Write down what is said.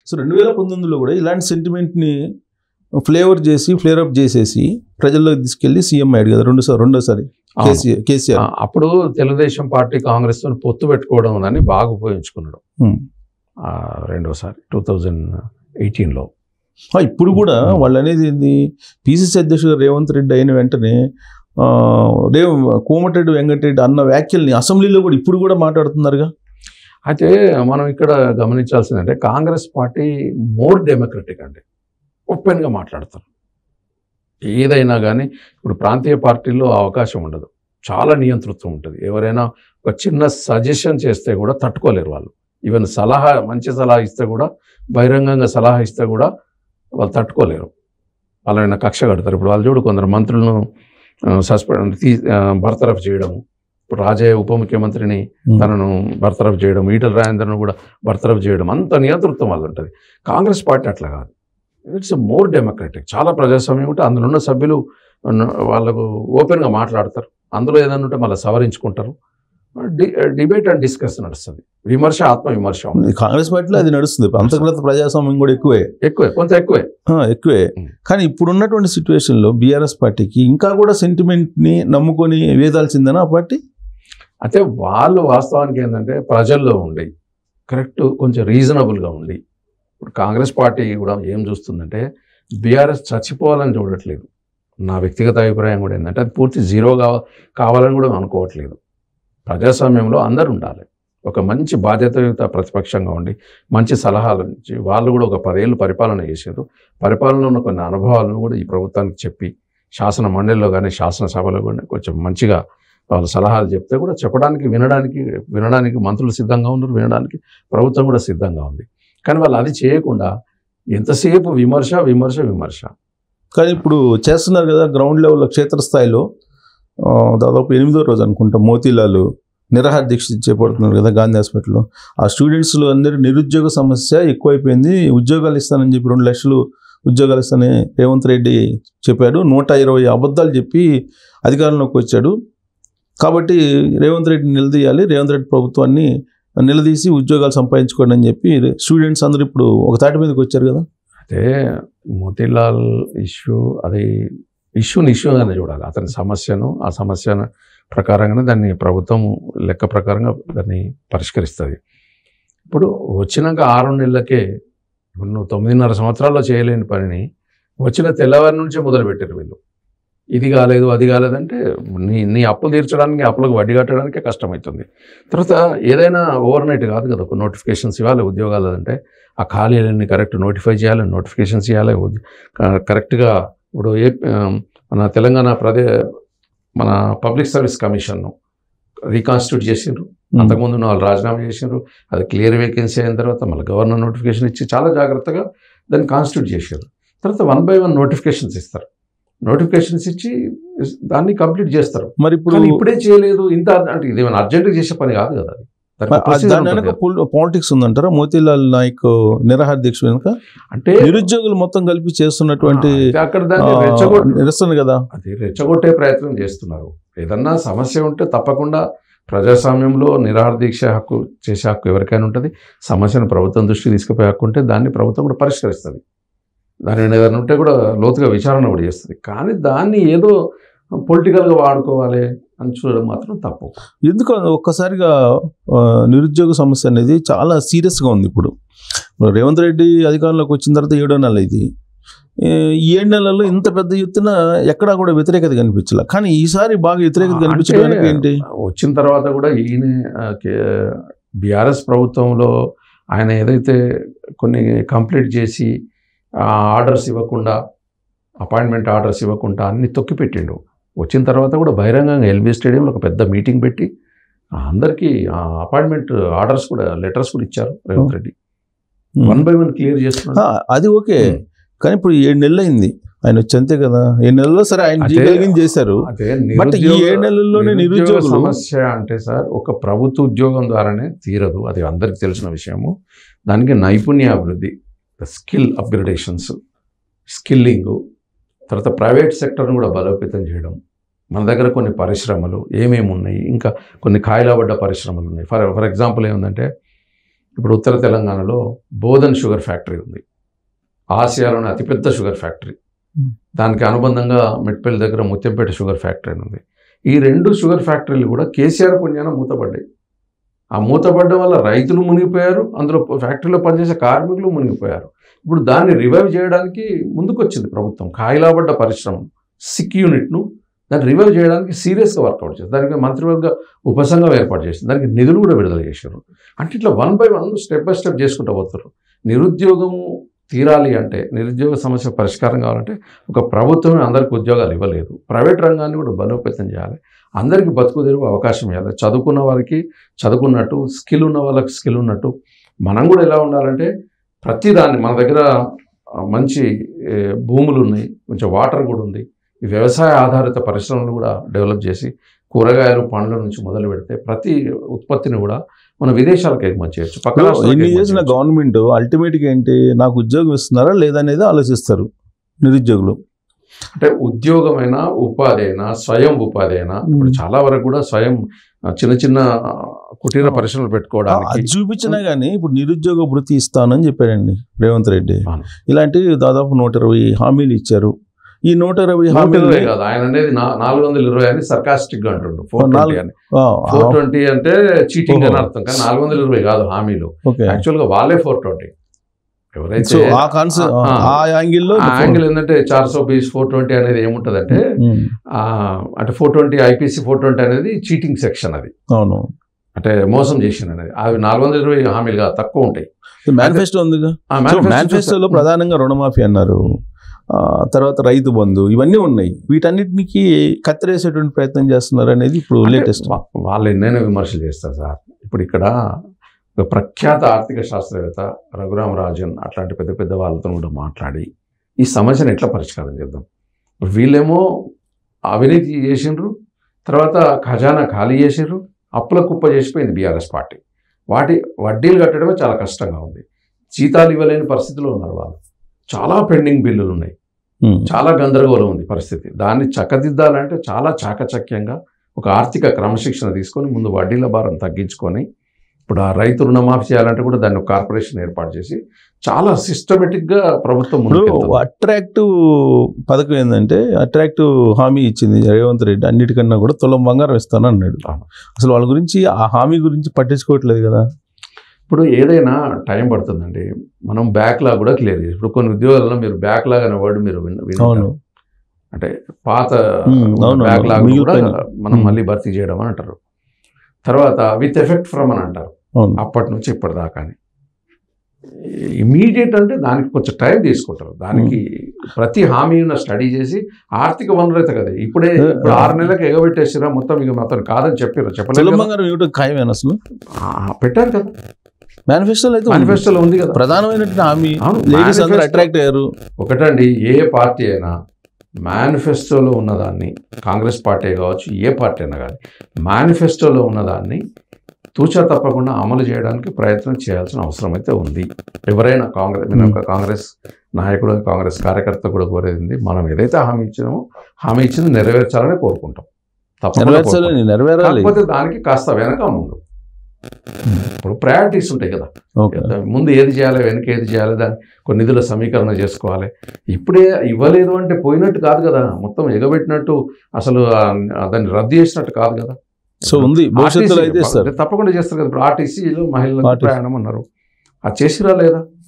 So 2019లో కూడా ఇలాంటి సెంటిమెంట్ని flare up చేసేసి ప్రజల్లోకి తీసుకెళ్లి సీఎం అయ్యాడు కదా రెండోసారి కేసీఆర్. అప్పుడు తెలుగుదేశం పార్టీ కాంగ్రెస్ తో పొత్తు పెట్టుకోవడం అని బాగా ఉపయోగించుకున్నాడు రెండోసారి 2018లో. ఇప్పుడు కూడా వాళ్ళు అనేది పిసిసి అధ్యక్షుడు రేవంత్ రెడ్డి అయిన వెంటనే కోమటిరెడ్డి వెంకటరెడ్డి అన్న వ్యాఖ్యల్ని అసెంబ్లీలో కూడా ఇప్పుడు కూడా మాట్లాడుతున్నారుగా. అయితే మనం ఇక్కడ గమనించాల్సిందంటే కాంగ్రెస్ పార్టీ మోర్ డెమోక్రటిక్ అండి, ఓపెన్గా మాట్లాడతారు ఏదైనా కానీ. ఇప్పుడు ప్రాంతీయ పార్టీల్లో అవకాశం ఉండదు, చాలా నియంతృత్వం ఉంటుంది. ఎవరైనా ఒక చిన్న సజెషన్ చేస్తే కూడా తట్టుకోలేరు వాళ్ళు. ఈవెన్ మంచి సలహా ఇస్తే కూడా, బహిరంగంగా సలహా ఇస్తే కూడా వాళ్ళు తట్టుకోలేరు. వాళ్ళైనా కక్ష కడతారు. ఇప్పుడు వాళ్ళు చూడు, కొందరు మంత్రులను బర్తరఫ్ చేయడము, ఇప్పుడు రాజయ్య ఉప ముఖ్యమంత్రిని తనను బర్తరఫ్ చేయడం, ఈటల రాజేందర్ను కూడా బర్తరఫ్ చేయడం, అంత నియంతృత్వం వాళ్ళు ఉంటుంది. కాంగ్రెస్ పార్టీ అట్లా కాదు, ఇట్స్ మోర్ డెమోక్రటిక్. చాలా ప్రజాస్వామ్యం ఉంటే అందులో ఉన్న సభ్యులు వాళ్ళకు ఓపెన్గా మాట్లాడతారు. అందులో ఏదైనా ఉంటే మళ్ళీ సవరించుకుంటారు. డిబేట్ అండ్ డిస్కస్ నడుస్తుంది, విమర్శ ఆత్మ విమర్శ. కాంగ్రెస్ పార్టీలో అది నడుస్తుంది. అంతర్గత ప్రజాస్వామ్యం కూడా కొంత ఎక్కువే. కానీ ఇప్పుడు ఉన్నటువంటి సిచ్యువేషన్లో బీఆర్ఎస్ పార్టీకి ఇంకా కూడా సెంటిమెంట్ని నమ్ముకొని వేదాల్సిందేనా ఆ పార్టీ? అయితే వాళ్ళు వాస్తవానికి ఏంటంటే ప్రజల్లో ఉండి కరెక్ట్ కొంచెం రీజనబుల్గా ఉండి, ఇప్పుడు కాంగ్రెస్ పార్టీ కూడా ఏం చూస్తుందంటే బీఆర్ఎస్ చచ్చిపోవాలని చూడట్లేదు. నా వ్యక్తిగత అభిప్రాయం కూడా ఏంటంటే అది పూర్తి జీరో కావాలని కూడా అనుకోవట్లేదు. ప్రజాస్వామ్యంలో అందరూ ఉండాలి. ఒక మంచి బాధ్యతాయుత ప్రతిపక్షంగా ఉండి మంచి సలహాలు ఇచ్చి, వాళ్ళు కూడా ఒక 10 ఏళ్ళు పరిపాలన చేశారు. పరిపాలనలో ఉన్న కొన్ని అనుభవాలను కూడా ఈ ప్రభుత్వానికి చెప్పి, శాసన మండలిలో కానీ శాసనసభలో కానీ కొంచెం మంచిగా వాళ్ళు సలహాలు చెప్తే కూడా చెప్పడానికి వినడానికి మంత్రులు సిద్ధంగా ఉన్నారు, వినడానికి ప్రభుత్వం కూడా సిద్ధంగా ఉంది. కానీ వాళ్ళు అది చేయకుండా ఎంతసేపు విమర్శ. కానీ ఇప్పుడు చేస్తున్నారు కదా గ్రౌండ్ లెవెల్లో, క్షేత్రస్థాయిలో. దాదాపు 8వ రోజు అనుకుంటా మోతీలాల్ నిరాహార దీక్ష చేపడుతున్నారు కదా గాంధీ హాస్పిటల్లో. ఆ స్టూడెంట్స్లో అందరూ నిరుద్యోగ సమస్య ఎక్కువైపోయింది, ఉద్యోగాలు ఇస్తానని చెప్పి 2 లక్షలు ఉద్యోగాలు ఇస్తానని రేవంత్ రెడ్డి చెప్పాడు. 120 అబద్ధాలు చెప్పి అధికారంలోకి వచ్చాడు. కాబట్టి రేవంత్ రెడ్డిని నిలదీయాలి, రేవంత్ రెడ్డి ప్రభుత్వాన్ని నిలదీసి ఉద్యోగాలు సంపాదించుకోండి అని చెప్పి స్టూడెంట్స్ అందరూ ఇప్పుడు ఒక తాటి మీదకి వచ్చారు కదా. అయితే మోతీలాల్ ఇష్యూ, అది ఇష్యూగానే చూడాలి. అతని సమస్యను, ఆ సమస్య ప్రకారంగానే దాన్ని ప్రభుత్వం లెక్క ప్రకారంగా దాన్ని పరిష్కరిస్తుంది. ఇప్పుడు వచ్చినాక 6 నెలలకే, ఇప్పుడు నువ్వు 9.5 సంవత్సరాల్లో చేయలేని పనిని వచ్చిన తెల్లవారి నుంచే మొదలుపెట్టారు వీళ్ళు. ఇది కాలేదు, అది కాలేదంటే నీ అప్పులు తీర్చడానికి, అప్పులకు వడ్డీ కట్టడానికే కష్టమవుతుంది. తర్వాత ఏదైనా ఓవర్ నైట్ కాదు కదా, ఒక నోటిఫికేషన్స్ ఇవ్వాలి ఉద్యోగాలు అంటే, ఆ ఖాళీలన్నీ కరెక్ట్ నోటిఫై చేయాలి, నోటిఫికేషన్స్ ఇవ్వాలి కరెక్ట్గా. ఇప్పుడు మన తెలంగాణ మన పబ్లిక్ సర్వీస్ కమిషన్ను రీకాన్స్టిట్యూట్ చేసిండ్రు. అంతకుముందు వాళ్ళు రాజీనామా చేసిండ్రు. అది క్లియర్ వేకెన్సీ అయిన తర్వాత మళ్ళీ గవర్నర్ నోటిఫికేషన్ ఇచ్చి చాలా జాగ్రత్తగా దాన్ని కాన్స్టిట్యూట్ చేశారు. తర్వాత 1 by 1 నోటిఫికేషన్స్ ఇస్తారు. నోటిఫికేషన్స్ ఇచ్చి దాన్ని కంప్లీట్ చేస్తారు. మరి ఇప్పుడు ఇప్పుడే చేయలేదు ఇంత అంటే ఇది ఏమైనా అర్జెంట్గా చేసే పని కాదు కదా. పాలిటిక్స్ ఉందంటారా మోతీలాల్ నాయక్ నిరాహార దీక్ష వెనుక? అంటే నిరుద్యోగులు మొత్తం కలిపి చేస్తున్నటువంటి అక్కడ నిరసన కదా, అది రెచ్చగొట్టే ప్రయత్నం చేస్తున్నారు. ఏదన్నా సమస్య ఉంటే తప్పకుండా ప్రజాస్వామ్యంలో నిరాహార దీక్ష హక్కు చేసే హక్కు ఎవరికైనా ఉంటుంది. సమస్యను ప్రభుత్వం దృష్టికి తీసుకుపోయే హక్కు ఉంటే దాన్ని ప్రభుత్వం కూడా పరిష్కరిస్తుంది. దాని ఏదైనా ఉంటే కూడా లోతుగా విచారణ కూడా చేస్తుంది. కానీ దాన్ని ఏదో పొలిటికల్గా వాడుకోవాలి అని చూడడం మాత్రం తప్పు. ఎందుకు ఒక్కసారిగా నిరుద్యోగ సమస్య అనేది చాలా సీరియస్గా ఉంది. ఇప్పుడు రేవంత్ రెడ్డి అధికారంలోకి వచ్చిన తర్వాత 7వ నెల ఇది. ఈ 7 నెలల్లో ఇంత పెద్ద ఎత్తున ఎక్కడా కూడా వ్యతిరేకత కనిపించాల. కానీ ఈసారి బాగా వ్యతిరేకత కనిపించడానికి ఏంటి? వచ్చిన తర్వాత కూడా ఈయన బీఆర్ఎస్ ప్రభుత్వంలో ఆయన ఏదైతే కొన్ని కంప్లీట్ చేసి ఆర్డర్స్ ఇవ్వకుండా, అపాయింట్మెంట్ ఆర్డర్స్ ఇవ్వకుండా అన్ని తొక్కిపెట్టిండు. వచ్చిన తర్వాత కూడా బహిరంగంగా ఎల్బీ స్టేడియంలో ఒక పెద్ద మీటింగ్ పెట్టి అందరికీ అపాయింట్మెంట్ ఆర్డర్స్ కూడా, లెటర్స్ కూడా ఇచ్చారు రేవంత్ రెడ్డి. 1 by 1 క్లియర్ చేస్తున్నారు. అది ఓకే. కానీ ఇప్పుడు 7 నెలలు అయింది ఆయన వచ్చి, అంతే కదా. 7 నెలల్లో సరే ఆయన చేశారు. బట్ ఈ 7 నెలల్లోనే నిరుద్యోగ సమస్య అంటే సార్ ఒక ప్రభుత్వ ఉద్యోగం ద్వారానే తీరదు. అది అందరికీ తెలిసిన విషయము. దానికి నైపుణ్యాభివృద్ధి, స్కిల్ అప్గ్రేడేషన్స్, స్కిల్లింగు, తర్వాత ప్రైవేట్ సెక్టర్ను కూడా బలోపేతం చేయడం. మన దగ్గర కొన్ని పరిశ్రమలు ఏమేమి ఉన్నాయి, ఇంకా కొన్ని కాయలబడ్డ పరిశ్రమలు ఉన్నాయి. ఫర్ ఎగ్జాంపుల్ ఏముందంటే ఇప్పుడు ఉత్తర తెలంగాణలో బోధన్ షుగర్ ఫ్యాక్టరీ ఉంది, ఆసియాలోని అతిపెద్ద షుగర్ ఫ్యాక్టరీ. దానికి అనుబంధంగా మెట్పల్లి దగ్గర ముత్యంపేట షుగర్ ఫ్యాక్టరీ అని ఉంది. ఈ 2 షుగర్ ఫ్యాక్టరీలు కూడా కేసీఆర్ పుణ్యాన మూతపడ్డాయి. ఆ మూతపడ్డం వల్ల రైతులు మునిగిపోయారు, అందులో ఫ్యాక్టరీలో పనిచేసే కార్మికులు మునిగిపోయారు. ఇప్పుడు దాన్ని రివైవ్ చేయడానికి ముందుకొచ్చింది ప్రభుత్వం. ఖాయిలాబడ్డ పరిశ్రమ సిక్ యూనిట్ను దాన్ని రివైవ్ చేయడానికి సీరియస్గా వర్కౌట్ చేస్తుంది. దానికి మంత్రివర్గ ఉపసంఘం ఏర్పాటు చేసింది, దానికి నిధులు కూడా విడుదల చేశారు. అంటే ఇట్లా 1 by 1 స్టెప్ బై స్టెప్ చేసుకుంటూ పోతారు. నిరుద్యోగము తీరాలి అంటే, నిరుద్యోగ సమస్య పరిష్కారం కావాలంటే ఒక ప్రభుత్వమే అందరికీ ఉద్యోగాలు ఇవ్వలేదు, ప్రైవేట్ రంగాన్ని కూడా బలోపేతం చేయాలి, అందరికీ బతుకు తెరువు అవకాశం ఇవ్వాలి. చదువుకున్న వారికి చదువుకున్నట్టు, స్కిల్ ఉన్న వాళ్ళకి స్కిల్ ఉన్నట్టు. మనం కూడా ఎలా ఉండాలంటే ప్రతిదాన్ని, మన దగ్గర మంచి భూములు ఉన్నాయి, కొంచెం వాటర్ కూడా ఉంది, ఈ వ్యవసాయ ఆధారిత పరిశ్రమలు కూడా డెవలప్ చేసి కూరగాయలు పండ్ల నుంచి మొదలు పెడితే ప్రతి ఉత్పత్తిని కూడా మన విదేశాలకు ఎగుమతి చేయొచ్చు. పక్కన ఎన్ని చేసిన గవర్నమెంట్ అల్టిమేట్గా ఏంటి, నాకు ఉద్యోగం ఇస్తున్నారా లేదనేది ఆలోచిస్తారు నిరుద్యోగులు. అంటే ఉద్యోగమైనా ఉపాధి అయినా స్వయం ఉపాధి అయినా ఇప్పుడు చాలా వరకు కూడా స్వయం చిన్న చిన్న కుటీర పరిశ్రమలు పెట్టుకోవడానికి చూపించినా కానీ ఇప్పుడు నిరుద్యోగ వృత్తి ఇస్తానని చెప్పాడండి రేవంత్ రెడ్డి. ఇలాంటి దాదాపు 120 హామీలు ఇచ్చారు. ఈ 120 హామీలు కాదు, ఆయన అనేది 420 అని సర్కాస్టిక్ గా అంటుండ్రు. 420 అంటే చీటింగ్ అని అర్థం, కానీ 420 కాదు హామీలు. యాక్చువల్ గా వాళ్ళే 420. ఎవరైతే యాంగిల్ ఏంటంటే 420 420 అనేది ఏముంటదంటే, అంటే 420 ఐపీసీ 420 అనేది చీటింగ్ సెక్షన్. అది అవును, అంటే మోసం చేసిన అనేది. అవి 420 హామీలు కాదు, తక్కువ ఉంటాయి. మేనిఫెస్టో ఉందిగా, మేనిఫెస్టోలో ప్రధానంగా రుణమాఫీ అన్నారు, తర్వాత రైతు బంధు, ఇవన్నీ ఉన్నాయి. వీటన్నిటికి కత్తిరేసేటువంటి ప్రయత్నం చేస్తున్నారు అనేది ఇప్పుడు లేటెస్ట్. వాళ్ళు ఎన్నైనా విమర్శలు చేస్తారు సార్. ఇప్పుడు ఇక్కడ ఒక ప్రఖ్యాత ఆర్థిక శాస్త్రవేత్త రఘురామ్ రాజన్ అట్లాంటి పెద్ద పెద్ద వాళ్ళతో కూడా మాట్లాడి ఈ సమస్యను ఎట్లా పరిష్కారం చేద్దాం. వీళ్ళేమో అవినీతి చేసిండ్రు, తర్వాత ఖజానా ఖాళీ చేసిండ్రు, అప్పుల కుప్ప చేసిపోయింది బీఆర్ఎస్ పార్టీ. వాటి వడ్డీలు కట్టడమే చాలా కష్టంగా ఉంది. జీతాలు ఇవ్వలేని పరిస్థితిలో ఉన్నారు వాళ్ళు. చాలా పెండింగ్ బిల్లులు ఉన్నాయి, చాలా గందరగోళం ఉంది పరిస్థితి. దాన్ని చక్కదిద్దాలంటే చాలా చాకచక్యంగా ఒక ఆర్థిక క్రమశిక్షణ తీసుకొని ముందు వడ్డీల భారం తగ్గించుకొని, ఇప్పుడు ఆ రైతు రుణమాఫీ చేయాలంటే కూడా దాన్ని ఒక కార్పొరేషన్ ఏర్పాటు చేసి చాలా సిస్టమేటిక్గా ప్రభుత్వం అట్రాక్టివ్ పథకం ఏంటంటే, అట్రాక్టివ్ హామీ ఇచ్చింది రేవంత్ రెడ్డి. అన్నిటికన్నా కూడా తులం బంగారం ఇస్తాను అన్నాడు. అసలు వాళ్ళ గురించి, ఆ హామీ గురించి పట్టించుకోవట్లేదు కదా. ఇప్పుడు ఏదైనా టైం పడుతుందండి. మనం బ్యాక్లాగ్ కూడా క్లియర్ చేసి, ఇప్పుడు కొన్ని ఉద్యోగాలలో మీరు బ్యాక్లాగ్ అనే వర్డ్ మీరు విన్నారు, అంటే పాత బ్యాక్లాగ్ కూడా మనం మళ్ళీ భర్తీ చేయడం అని అంటారు. తర్వాత విత్ ఎఫెక్ట్ ఫ్రమ్ అని అంటారు, అప్పటి నుంచి ఇప్పటిదాకా. ఇమీడియట్ అంటే దానికి కొంచెం టైం తీసుకుంటారు. దానికి ప్రతి హామీని స్టడీ చేసి, ఆర్థిక వనరు అయితే కదా ఇప్పుడే ఇప్పుడు 6 నెలలకు ఎగబెట్టేసిరా మొత్తం, ఇక అతను కాదని చెప్పారు. చెప్పలేదు అసలు పెట్టారు కదా మేనిఫెస్టోలో ఉంది కదా ప్రధానమైనటువంటి హామీ. లేడీస్ అందరూ అట్రాక్ట్ అయ్యారు. ఒకటండి, ఏ పార్టీ అయినా మేనిఫెస్టోలో ఉన్నదాన్ని, కాంగ్రెస్ పార్టీ కావచ్చు ఏ పార్టీ అయినా కానీ మేనిఫెస్టోలో ఉన్నదాన్ని తూచా తప్పకుండా అమలు చేయడానికి ప్రయత్నం చేయాల్సిన అవసరం అయితే ఉంది. ఎవరైనా కాంగ్రెస్ నాయకుడు, కాంగ్రెస్ కార్యకర్త కూడా కోరేది, మనం ఏదైతే హామీ ఇచ్చినామో హామీ ఇచ్చింది నెరవేర్చాలని కోరుకుంటాం. తప్పకుండా దానికి కాస్త వెనక ముందు ఇప్పుడు ప్రయారిటీస్ ఉంటాయి కదా. ముందు ఏది చేయాలి, వెనక ఏది చేయాలి, దాన్ని కొన్ని నిధుల సమీకరణ చేసుకోవాలి. ఇప్పుడే ఇవ్వలేదు అంటే పోయినట్టు కాదు కదా, మొత్తం ఎగబెట్టినట్టు, అసలు దాన్ని రద్దు చేసినట్టు కాదు కదా. సో ఉంది, భవిష్యత్తులో అయితే తప్పకుండా చేస్తారు కదా. ఇప్పుడు ఆర్టీసీలో మహిళలకు ప్రయాణం అన్నారు, అది చేసిరా లేదా?